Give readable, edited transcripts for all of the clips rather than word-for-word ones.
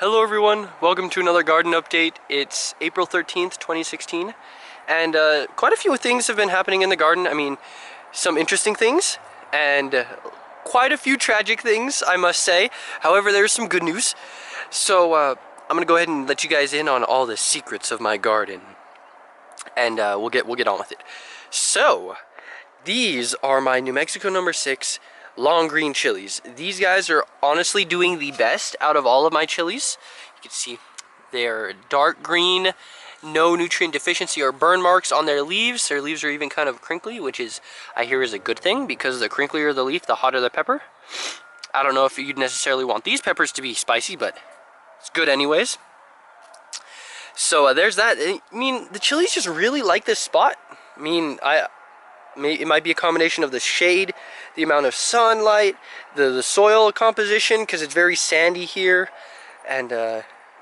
Hello everyone, welcome to another garden update. It's April 13th, 2016, and quite a few things have been happening in the garden. I mean, some interesting things, and quite a few tragic things, I must say. However, there's some good news. So, I'm gonna go ahead and let you guys in on all the secrets of my garden, and we'll get on with it. So, these are my New Mexico number 6 long green chilies. These guys are honestly doing the best out of all of my chilies. You can see they're dark green, no nutrient deficiency or burn marks on their leaves. Their leaves are even kind of crinkly, which is, I hear, is a good thing, because the crinklier the leaf, the hotter the pepper. I don't know if you'd necessarily want these peppers to be spicy, but it's good anyways. So there's that. I mean, the chilies just really like this spot. I mean, it might be a combination of the shade, the amount of sunlight, the soil composition, because it's very sandy here, and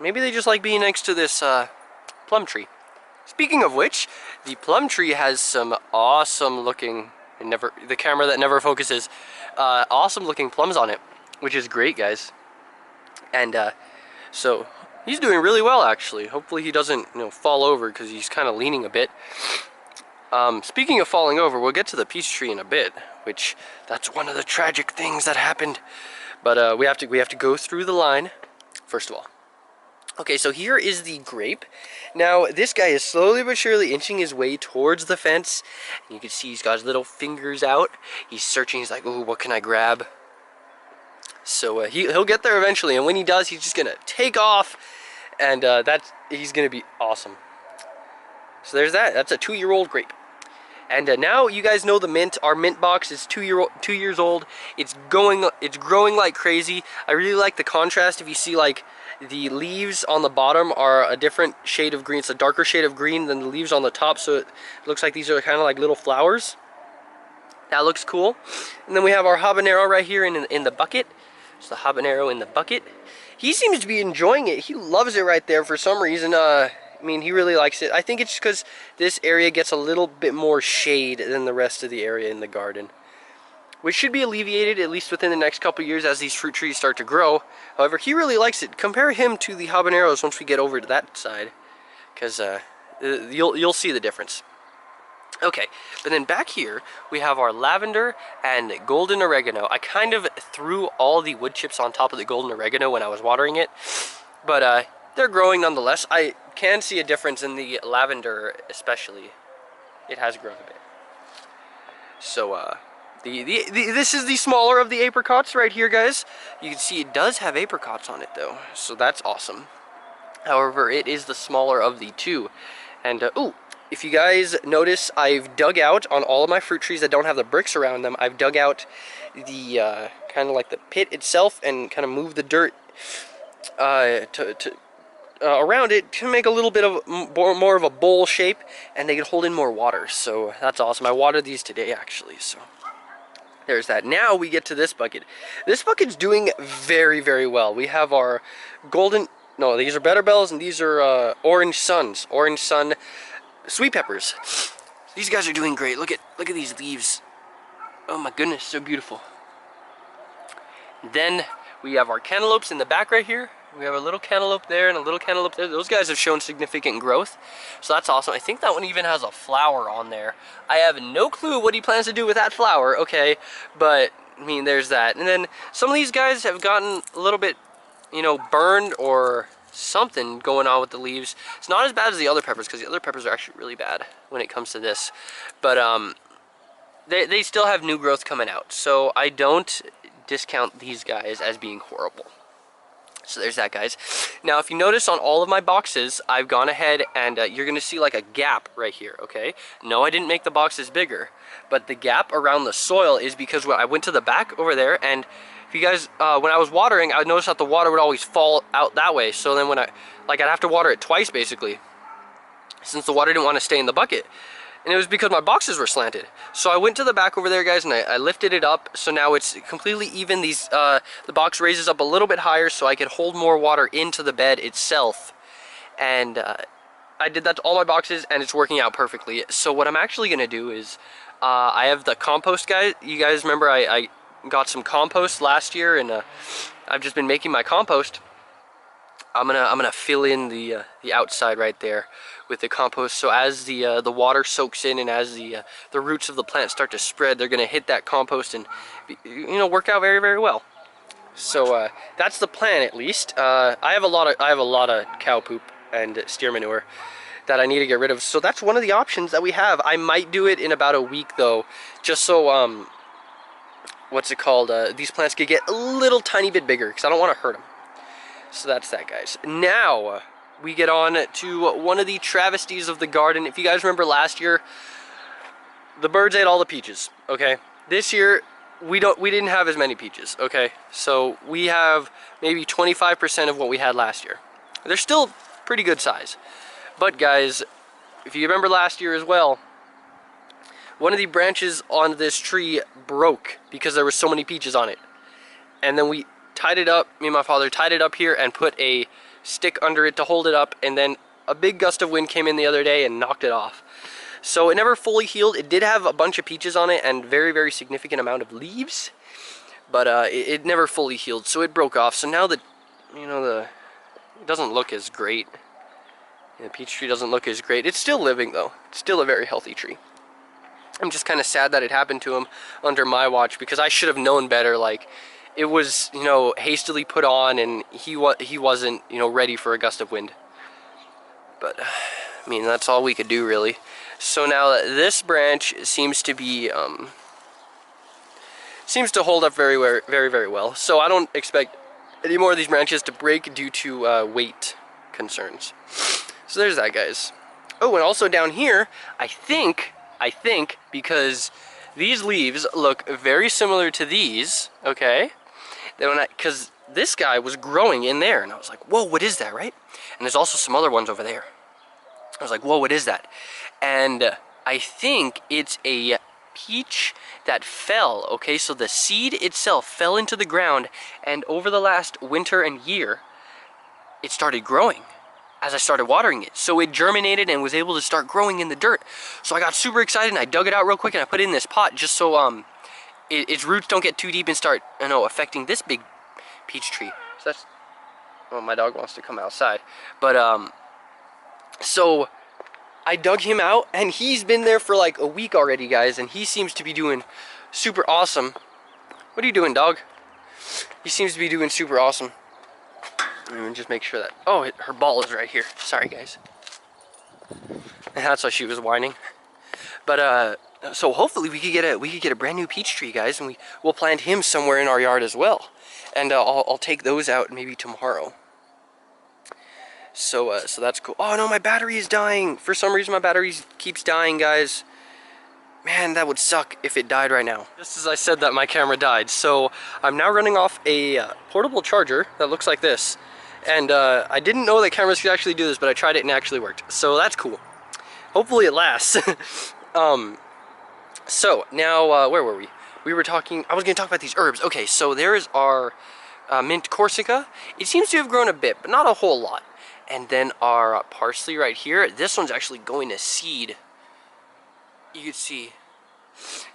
maybe they just like being next to this plum tree. Speaking of which, the plum tree has some awesome looking, the camera that never focuses, awesome looking plums on it, which is great, guys. And so he's doing really well, actually. Hopefully he doesn't, fall over, because he's kind of leaning a bit. Speaking of falling over, we'll get to the peach tree in a bit, which that's one of the tragic things that happened. But we have to go through the line first of all. Okay, so here is the grape. Now this guy is slowly but surely inching his way towards the fence, and you can see he's got his little fingers out. He's searching. He's like, "Ooh, what can I grab?" So he'll get there eventually, and when he does, he's just gonna take off, and he's gonna be awesome. So there's that. That's a 2-year-old grape. And now you guys know the mint. Our mint box is 2 years old. It's growing like crazy. I really like the contrast. If you see, like, the leaves on the bottom are a different shade of green. It's a darker shade of green than the leaves on the top, so it looks like these are kind of like little flowers. That looks cool. And then we have our habanero right here in the bucket. It's the habanero in the bucket. He seems to be enjoying it. He loves it right there for some reason. I mean, he really likes it. I think it's because this area gets a little bit more shade than the rest of the area in the garden, which should be alleviated at least within the next couple years as these fruit trees start to grow. However, he really likes it. Compare him to the habaneros once we get over to that side, because you'll see the difference. Okay, but then back here we have our lavender and golden oregano. I kind of threw all the wood chips on top of the golden oregano when I was watering it, but they're growing nonetheless. I can see a difference in the lavender, especially. It has grown a bit. So this is the smaller of the apricots right here, guys. You can see it does have apricots on it though, so that's awesome. However, it is the smaller of the two. And ooh, if you guys notice, I've dug out on all of my fruit trees that don't have the bricks around them. I've dug out the kind of like the pit itself and kind of moved the dirt around it to make a little bit of more of a bowl shape, and they can hold in more water. So that's awesome. I watered these today, actually. So there's that. Now we get to this bucket. This bucket's doing very, very well. We have our these are Better Bells, and these are Orange Sun sweet peppers. These guys are doing great. Look at these leaves. Oh my goodness, so beautiful. Then we have our cantaloupes in the back right here. We have a little cantaloupe there and a little cantaloupe there. Those guys have shown significant growth, so that's awesome. I think that one even has a flower on there. I have no clue what he plans to do with that flower, okay, but I mean, there's that. And then some of these guys have gotten a little bit, burned or something going on with the leaves. It's not as bad as the other peppers, because the other peppers are actually really bad when it comes to this, but they still have new growth coming out, so I don't discount these guys as being horrible. So there's that, guys. Now, if you notice on all of my boxes, I've gone ahead and you're going to see like a gap right here, okay? No, I didn't make the boxes bigger, but the gap around the soil is because when I went to the back over there, and if you guys, when I was watering, I noticed that the water would always fall out that way. So then when I'd have to water it twice, basically, since the water didn't want to stay in the bucket. And it was because my boxes were slanted. So I went to the back over there, guys, and I lifted it up, so now it's completely even. The box raises up a little bit higher so I could hold more water into the bed itself. And I did that to all my boxes, and it's working out perfectly. So what I'm actually going to do is, I have the compost, guys. You guys remember I got some compost last year, and I've just been making my compost. I'm gonna fill in the outside right there with the compost. So as the water soaks in and as the roots of the plant start to spread, they're gonna hit that compost and work out very, very well. So that's the plan, at least. I have a lot of cow poop and steer manure that I need to get rid of. So that's one of the options that we have. I might do it in about a week though, just so what's it called? These plants could get a little tiny bit bigger because I don't want to hurt them. So that's that, guys. Now we get on to one of the travesties of the garden. If you guys remember last year, the birds ate all the peaches. Okay, this year we didn't have as many peaches. Okay, so we have maybe 25% of what we had last year. They're still pretty good size, but guys, if you remember last year as well, one of the branches on this tree broke because there were so many peaches on it, and then we tied it up. Me and my father tied it up here and put a stick under it to hold it up, and then a big gust of wind came in the other day and knocked it off. So it never fully healed. It did have a bunch of peaches on it and very, very significant amount of leaves, but it never fully healed, so it broke off. So now it doesn't look as great. The peach tree doesn't look as great. It's still living though. It's still a very healthy tree. I'm just kind of sad that it happened to him under my watch, because I should have known better. Like, it was, hastily put on, and he wasn't, ready for a gust of wind. But I mean, that's all we could do, really. So now this branch seems to be seems to hold up very, very, very well. So I don't expect any more of these branches to break due to weight concerns. So there's that, guys. Oh, and also down here, I think because these leaves look very similar to these, okay? Because this guy was growing in there, and I was like, whoa, what is that, right? And there's also some other ones over there. I was like, whoa, what is that? And I think it's a peach that fell, okay? So the seed itself fell into the ground, and over the last winter and year, it started growing as I started watering it. So it germinated and was able to start growing in the dirt. So I got super excited, and I dug it out real quick, and I put it in this pot just so its roots don't get too deep and start, affecting this big peach tree. So that's, well, my dog wants to come outside. But so I dug him out, and he's been there for like a week already, guys, and he seems to be doing super awesome. What are you doing, dog? He seems to be doing super awesome. Let me just make sure that, oh, her ball is right here. Sorry, guys. And that's why she was whining. But so hopefully we could get a brand new peach tree, guys, and we'll plant him somewhere in our yard as well. And I'll take those out maybe tomorrow. So so that's cool. Oh no, my battery is dying. For some reason my battery keeps dying, guys. Man, that would suck if it died right now. Just as I said that, my camera died. So I'm now running off a portable charger that looks like this. And I didn't know that cameras could actually do this, but I tried it and it actually worked. So that's cool. Hopefully it lasts. So now, where were we? We were talking, I was going to talk about these herbs. Okay, so there's our mint Corsica. It seems to have grown a bit, but not a whole lot. And then our parsley right here. This one's actually going to seed. You can see it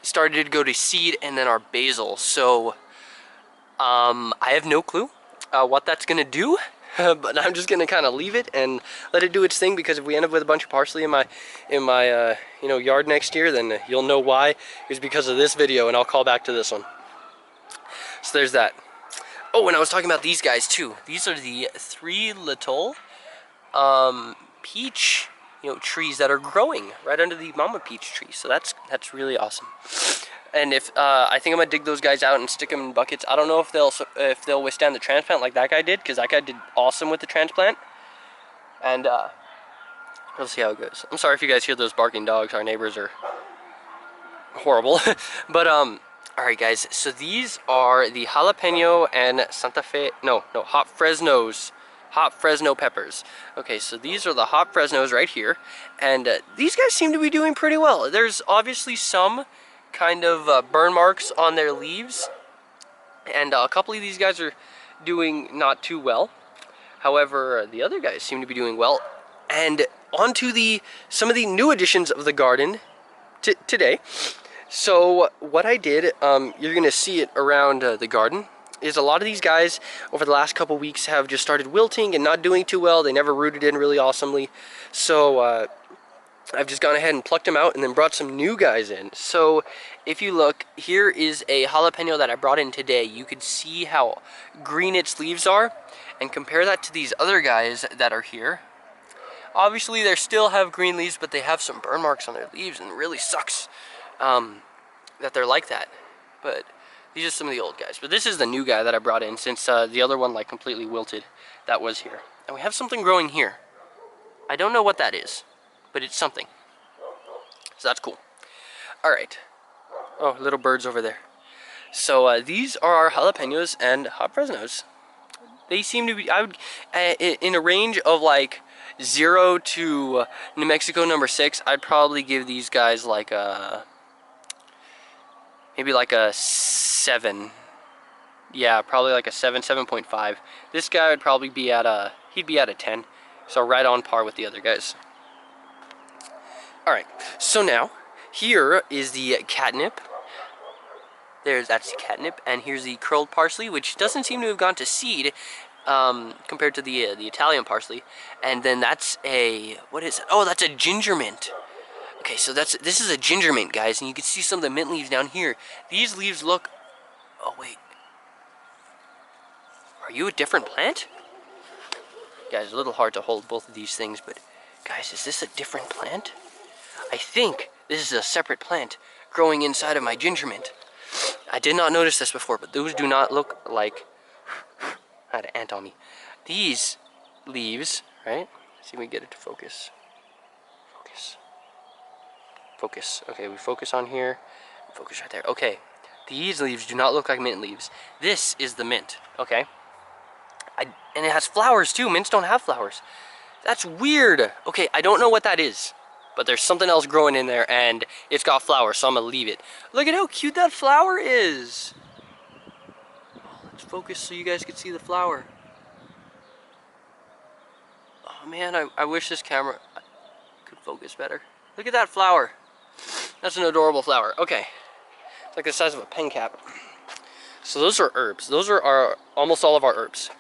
started to go to seed, and then our basil. So I have no clue what that's going to do. But I'm just gonna kind of leave it and let it do its thing, because if we end up with a bunch of parsley in my yard next year, then you'll know why. It was because of this video, and I'll call back to this one. So there's that. Oh, and I was talking about these guys too. These are the 3 little peach trees that are growing right under the mama peach tree. So that's really awesome. And if I think I'm gonna dig those guys out and stick them in buckets. I don't know if they'll withstand the transplant like that guy did, because that guy did awesome with the transplant. And we'll see how it goes. I'm sorry if you guys hear those barking dogs. Our neighbors are horrible. But all right, guys. So these are the jalapeno and hot Fresno peppers. Okay, so these are the hot Fresnos right here, and these guys seem to be doing pretty well. There's obviously some kind of burn marks on their leaves, and a couple of these guys are doing not too well. However, the other guys seem to be doing well. And on to some of the new additions of the garden today. So what I did, you're gonna see it around the garden, is a lot of these guys over the last couple weeks have just started wilting and not doing too well. They never rooted in really awesomely. So I've just gone ahead and plucked them out and then brought some new guys in. So if you look, here is a jalapeno that I brought in today. You could see how green its leaves are, and compare that to these other guys that are here. Obviously they still have green leaves, but they have some burn marks on their leaves, and it really sucks that they're like that. But these are some of the old guys. But this is the new guy that I brought in, since the other one like completely wilted that was here. And we have something growing here. I don't know what that is, but it's something. So that's cool. Alright. Oh, little birds over there. So these are our jalapenos and hot Fresnos. They seem to be, I would, in a range of like 0 to New Mexico number 6, I'd probably give these guys like a, maybe like a 7. Yeah, probably like a 7, 7.5. This guy would probably be at a, he'd be at a 10. So right on par with the other guys. Alright, so now, here is the catnip. That's catnip, and here's the curled parsley, which doesn't seem to have gone to seed compared to the Italian parsley. And then that's a, what is it? Oh, that's a ginger mint. Okay, so this is a ginger mint, guys, and you can see some of the mint leaves down here. These leaves look, oh wait, are you a different plant? Guys, a little hard to hold both of these things, but guys, is this a different plant? I think this is a separate plant growing inside of my ginger mint. I did not notice this before, but those do not look like, I had an ant on me. These leaves, right? Let's see if we get it to focus. Focus. Focus. Okay, we focus on here. Focus right there. Okay, these leaves do not look like mint leaves. This is the mint, okay? And it has flowers too. Mints don't have flowers. That's weird. Okay, I don't know what that is, but there's something else growing in there, and it's got flowers, so I'm gonna leave it. Look at how cute that flower is. Let's focus so you guys can see the flower. Oh man, I wish this camera could focus better. Look at that flower. That's an adorable flower. Okay, it's like the size of a pen cap. So those are herbs. Those are almost all of our herbs.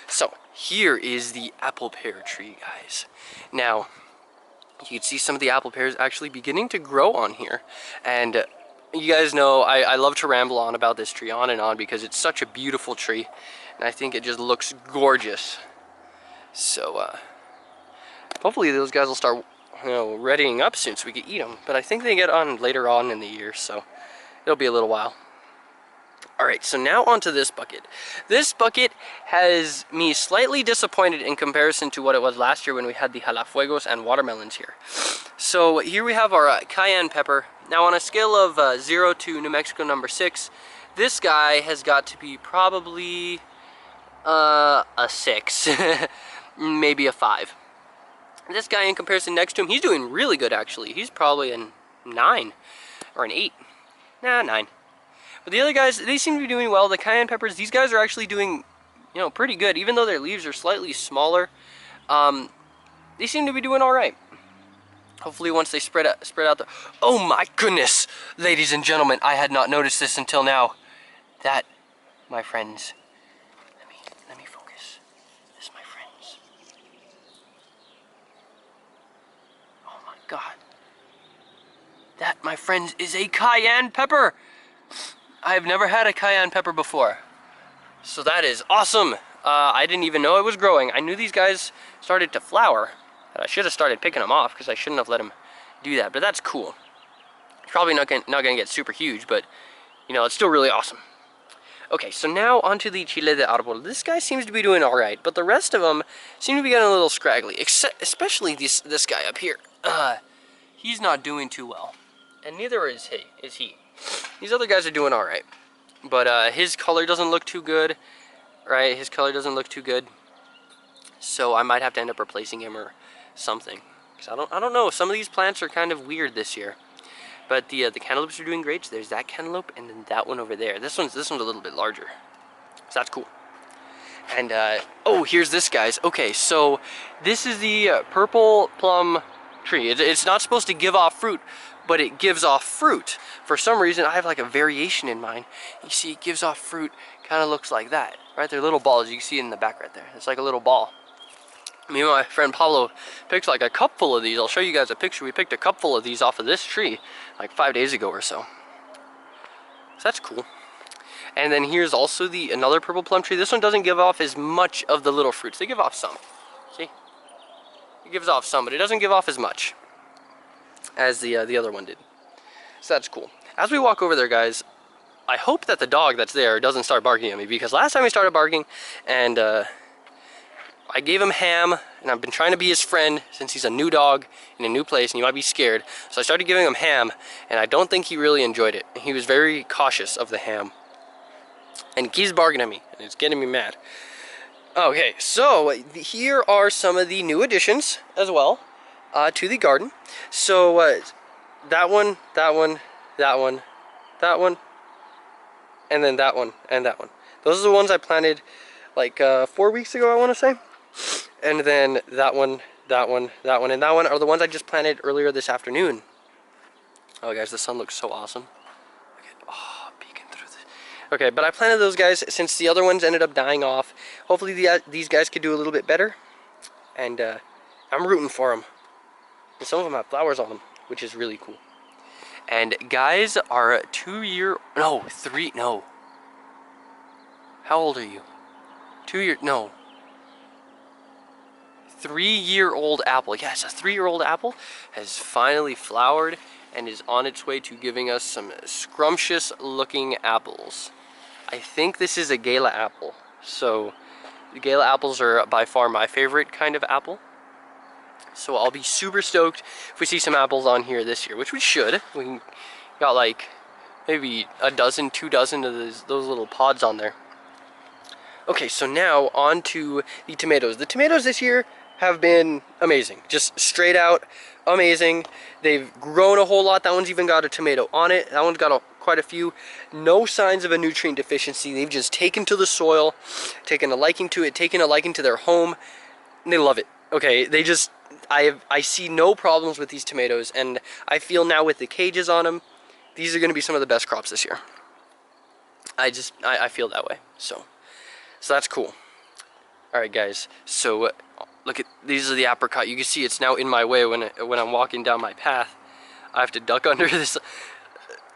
So here is the apple pear tree, guys. Now, you can see some of the apple pears actually beginning to grow on here. And you guys know I love to ramble on about this tree on and on because it's such a beautiful tree. And I think it just looks gorgeous. So hopefully those guys will start, you know, readying up soon so we can eat them. But I think they get on later on in the year, so it'll be a little while. Alright, so now onto this bucket. This bucket has me slightly disappointed in comparison to what it was last year when we had the jalafuegos and watermelons here. So here we have our cayenne pepper. Now on a scale of 0 to New Mexico number 6, this guy has got to be probably a 6, maybe a 5. This guy in comparison next to him, he's doing really good actually. He's probably a 9 or an 8. Nah, 9. But the other guys, they seem to be doing well. The cayenne peppers, these guys are actually doing, you know, pretty good. Even though their leaves are slightly smaller, they seem to be doing all right. Hopefully once they spread out the... Oh my goodness, ladies and gentlemen, I had not noticed this until now. That, my friends, let me focus. This, my friends. Oh my God. That, my friends, is a cayenne pepper. I've never had a cayenne pepper before, so that is awesome. I didn't even know it was growing. I knew these guys started to flower. I should have started picking them off because I shouldn't have let them do that, but that's cool. It's probably not gonna get super huge, but you know, it's still really awesome. Okay, so now onto the chile de árbol. This guy seems to be doing all right, but the rest of them seem to be getting a little scraggly, especially this guy up here. He's not doing too well, and neither is he. These other guys are doing all right, but his color doesn't look too good, right? His color doesn't look too good, so I might have to end up replacing him or something. Cause I don't know. Some of these plants are kind of weird this year, but the cantaloupes are doing great. So there's that cantaloupe, and then that one over there. This one's a little bit larger, so that's cool. And oh, here's this, guys. Okay, so this is the purple plum tree. It's not supposed to give off fruit, but it gives off fruit. For some reason, I have like a variation in mine. You see, it gives off fruit, kind of looks like that, right? They're little balls. You can see it in the back right there. It's like a little ball. Me and my friend Pablo picked like a cup full of these. I'll show you guys a picture. We picked a cup full of these off of this tree like 5 days ago or so. So that's cool. And then here's also another purple plum tree. This one doesn't give off as much of the little fruits. They give off some. See? It gives off some, but it doesn't give off as much as the other one did. So that's cool. As we walk over there, guys, I hope that the dog that's there doesn't start barking at me, because last time he started barking, and I gave him ham, and I've been trying to be his friend since he's a new dog in a new place, and he might be scared. So I started giving him ham, and I don't think he really enjoyed it. He was very cautious of the ham. And he keeps barking at me, and it's getting me mad. Okay, so here are some of the new additions as well to the garden. So that one, that one, that one, that one, and then that one, and that one. Those are the ones I planted like 4 weeks ago, I want to say. And then that one, that one, that one, and that one are the ones I just planted earlier this afternoon. Oh, guys, the sun looks so awesome. Okay, but I planted those guys since the other ones ended up dying off. Hopefully these guys could do a little bit better. And I'm rooting for them. And some of them have flowers on them, which is really cool. And guys are 3, no. How old are you? 3-year-old apple. Yes, a 3-year-old apple has finally flowered and is on its way to giving us some scrumptious looking apples. I think this is a gala apple. So the gala apples are by far my favorite kind of apple. So I'll be super stoked if we see some apples on here this year, which we should. We got like maybe a dozen, 2 dozen of those little pods on there. Okay, so now on to the tomatoes. The tomatoes this year have been amazing. Just straight out amazing. They've grown a whole lot. That one's even got a tomato on it. That one's got quite a few. No signs of a nutrient deficiency. They've just taken to the soil, taken a liking to it, taken a liking to their home, and they love it. Okay, they just, I see no problems with these tomatoes, and I feel now with the cages on them, these are going to be some of the best crops this year. I feel that way. So that's cool. Alright guys, so look at, these are the apricot. You can see it's now in my way when I'm walking down my path. I have to duck under this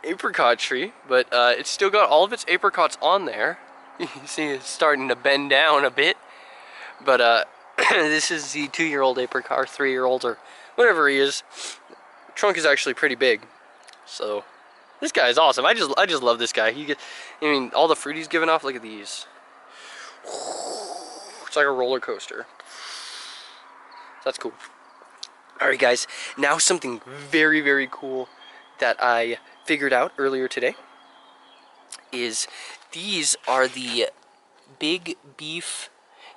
apricot tree, but it's still got all of its apricots on there. You see it's starting to bend down a bit. But this is the 2-year-old apricot, or 3-year-old, or whatever he is. The trunk is actually pretty big. So this guy is awesome. I just love this guy. I mean, all the fruit he's giving off, look at these. It's like a roller coaster. That's cool. Alright guys, now something very, very cool that I figured out earlier today is these are the big beef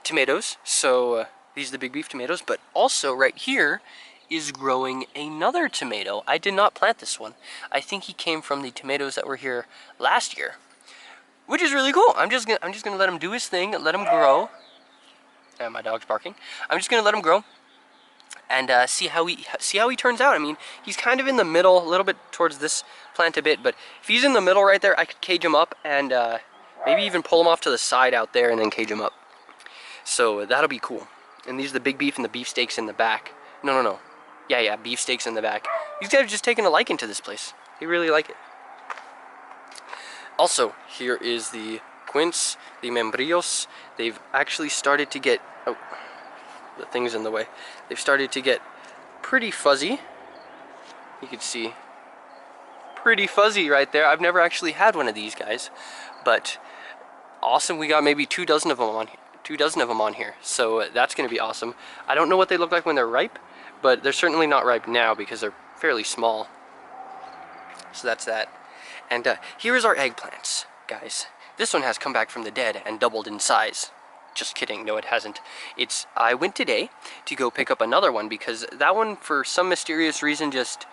tomatoes. So these are the big beef tomatoes, but also right here is growing another tomato. I did not plant this one. I think he came from the tomatoes that were here last year, which is really cool. I'm just gonna let him do his thing, let him grow. And my dog's barking. I'm just gonna let him grow and see how he turns out. I mean, he's kind of in the middle, a little bit towards this plant a bit, but if he's in the middle right there, I could cage him up and maybe even pull him off to the side out there and then cage him up. So that'll be cool. And these are the big beef and the beefsteaks in the back. No. Yeah, beefsteaks in the back. These guys are just taking a liking to this place. They really like it. Also, here is the quince, the membrillos. They've actually started to get, oh, the thing's in the way. They've started to get pretty fuzzy. You can see, pretty fuzzy right there. I've never actually had one of these guys, but awesome. We got maybe 2 dozen of them on here. 2 dozen of them on here, so that's going to be awesome. I don't know what they look like when they're ripe, but they're certainly not ripe now because they're fairly small. So that's that. And here is our eggplants, guys. This one has come back from the dead and doubled in size. Just kidding, no it hasn't. I went today to go pick up another one because that one, for some mysterious reason, just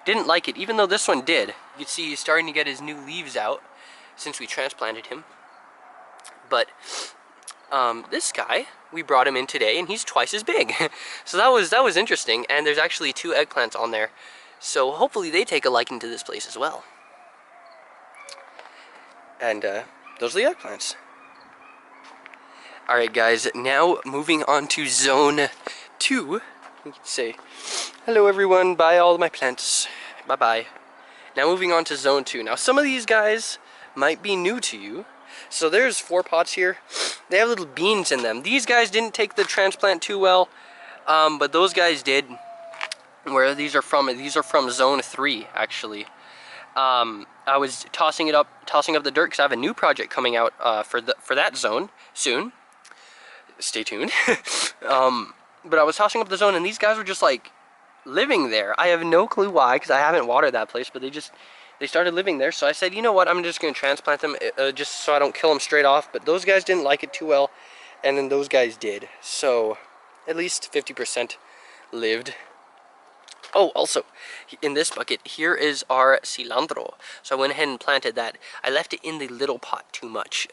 didn't like it, even though this one did. You can see he's starting to get his new leaves out since we transplanted him. But this guy, we brought him in today and he's twice as big. So that was interesting, and there's actually 2 eggplants on there So hopefully they take a liking to this place as well. And those are the eggplants. Alright guys, now moving on to zone 2. You can say, hello everyone, bye all my plants. Bye bye. Now moving on to zone 2. Now some of these guys might be new to you. So there's 4 pots here. They have little beans in them. These guys didn't take the transplant too well, but those guys did. Where these are from zone 3 actually. I was tossing up the dirt because I have a new project coming out for that zone soon. Stay tuned. But I was tossing up the zone and these guys were just like living there. I have no clue why because I haven't watered that place, but they started living there. So I said, you know what, I'm just going to transplant them just so I don't kill them straight off. But those guys didn't like it too well, and then those guys did. So at least 50% lived. Oh, also, in this bucket, here is our cilantro. So I went ahead and planted that. I left it in the little pot too much,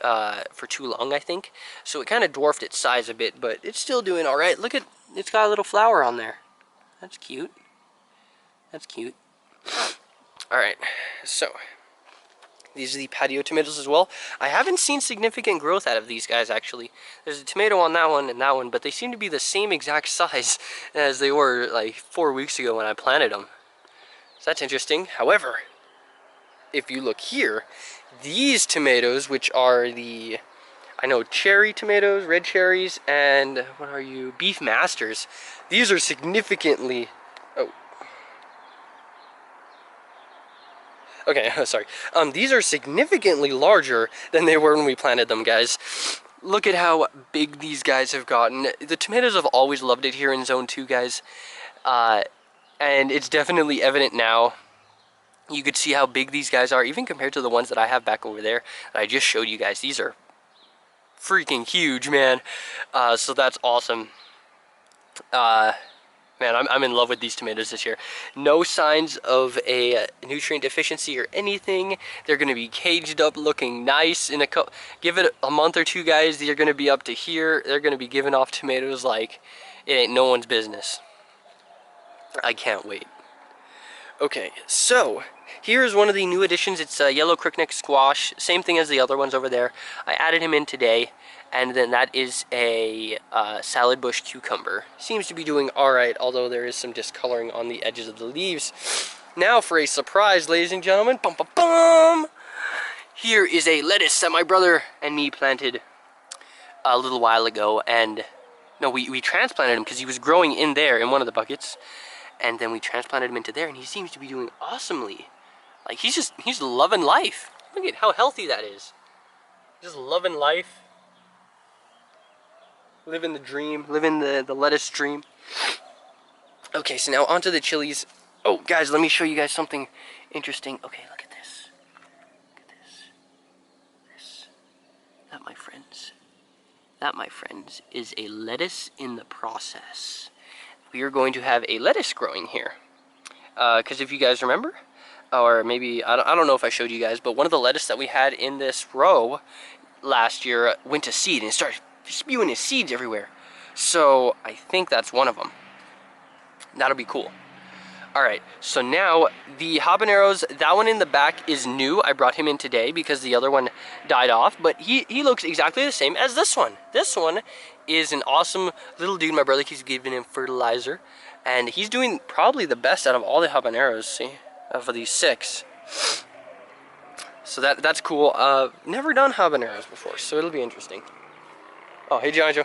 for too long, I think. So it kind of dwarfed its size a bit, but it's still doing all right. Look at, it's got a little flower on there. That's cute. That's cute. All right, so these are the patio tomatoes as well. I haven't seen significant growth out of these guys, actually. There's a tomato on that one and that one, but they seem to be the same exact size as they were like 4 weeks ago when I planted them. So that's interesting. However, if you look here, these tomatoes, which are the, I know, cherry tomatoes, red cherries, and what are you, beef masters, these are significantly, oh, okay, sorry. These are significantly larger than they were when we planted them, guys. Look at how big these guys have gotten. The tomatoes have always loved it here in Zone 2, guys. And it's definitely evident now. You could see how big these guys are, even compared to the ones that I have back over there that I just showed you guys. These are freaking huge, man. So that's awesome. Man, I'm in love with these tomatoes this year. No signs of a nutrient deficiency or anything. They're going to be caged up looking nice. Give it a month or two, guys. They're going to be up to here. They're going to be giving off tomatoes like it ain't no one's business. I can't wait. Okay, so here's one of the new additions. It's a yellow crookneck squash. Same thing as the other ones over there. I added him in today. And then that is a salad bush cucumber. Seems to be doing alright, although there is some discoloring on the edges of the leaves. Now for a surprise, ladies and gentlemen. Bum, bum, bum. Here is a lettuce that my brother and me planted a little while ago. And no, we transplanted him because he was growing in there in one of the buckets. And then we transplanted him into there, and he seems to be doing awesomely. Like, he's loving life. Look at how healthy that is. Just loving life. Living the dream, living the lettuce dream. Okay, so now onto the chilies. Oh, guys, let me show you guys something interesting. Okay, look at this. Look at this. That, my friends, is a lettuce in the process. We are going to have a lettuce growing here. Because if you guys remember, or maybe, I don't know if I showed you guys, but one of the lettuce that we had in this row last year went to seed and started spewing his seeds everywhere. So I think that's one of them. That'll be cool. Alright, so now the habaneros, that one in the back is new. I brought him in today because the other one died off, but he looks exactly the same as this one. This one is an awesome little dude. My brother keeps giving him fertilizer, and he's doing probably the best out of all the habaneros, see, of these 6. So that's cool. Never done habaneros before, so it'll be interesting. Oh, hey, Jojo.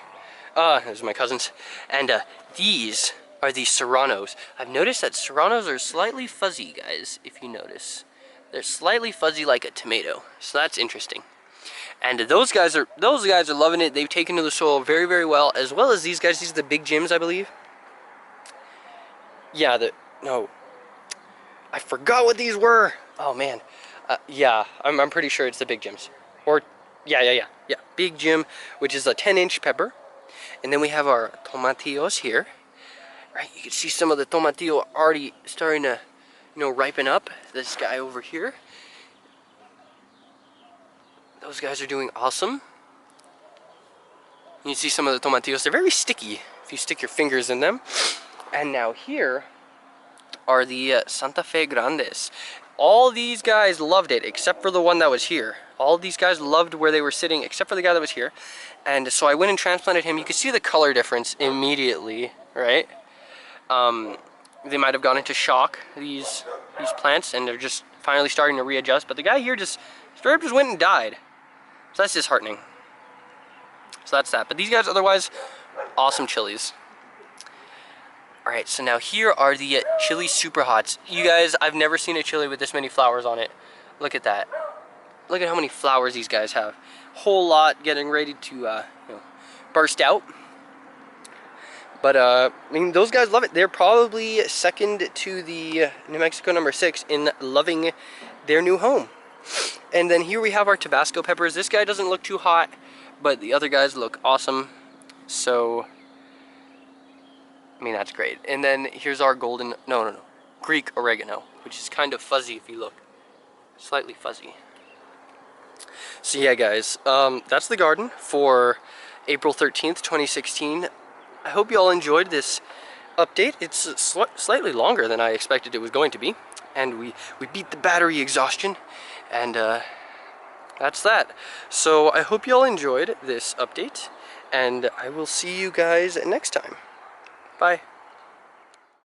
Those are my cousins. And these are the serranos. I've noticed that serranos are slightly fuzzy, guys, if you notice. They're slightly fuzzy like a tomato. So that's interesting. And those guys are loving it. They've taken to the soil very, very well, as well as these guys. These are the big Jims, I believe. Yeah, no. I forgot what these were. Oh, man. Yeah, I'm pretty sure it's the big Jims. Or, yeah. Big Jim, which is a 10-inch pepper. And then we have our tomatillos here. Right, you can see some of the tomatillo already starting to, ripen up. This guy over here. Those guys are doing awesome. You see some of the tomatillos. They're very sticky if you stick your fingers in them. And now here are the Santa Fe Grandes. All these guys loved it except for the one that was here. All these guys loved where they were sitting except for the guy that was here. And so I went and transplanted him. You can see the color difference immediately, right? They might have gone into shock, these plants, and they're just finally starting to readjust. But the guy here just straight up just went and died. So that's disheartening. So that's that. But these guys otherwise, awesome chilies. Alright, so now here are the chili super hots. You guys, I've never seen a chili with this many flowers on it. Look at that. Look at how many flowers these guys have. Whole lot getting ready to you know, burst out. But I mean, those guys love it. They're probably second to the New Mexico number 6 in loving their new home. And then here we have our Tabasco peppers. This guy doesn't look too hot, but the other guys look awesome. So I mean, that's great. And then here's our golden, no, Greek oregano, which is kind of fuzzy if you look. Slightly fuzzy. So yeah, guys, that's the garden for April 13th, 2016. I hope you all enjoyed this update. It's slightly longer than I expected it was going to be. And we beat the battery exhaustion. And that's that. So I hope you all enjoyed this update. And I will see you guys next time. Bye.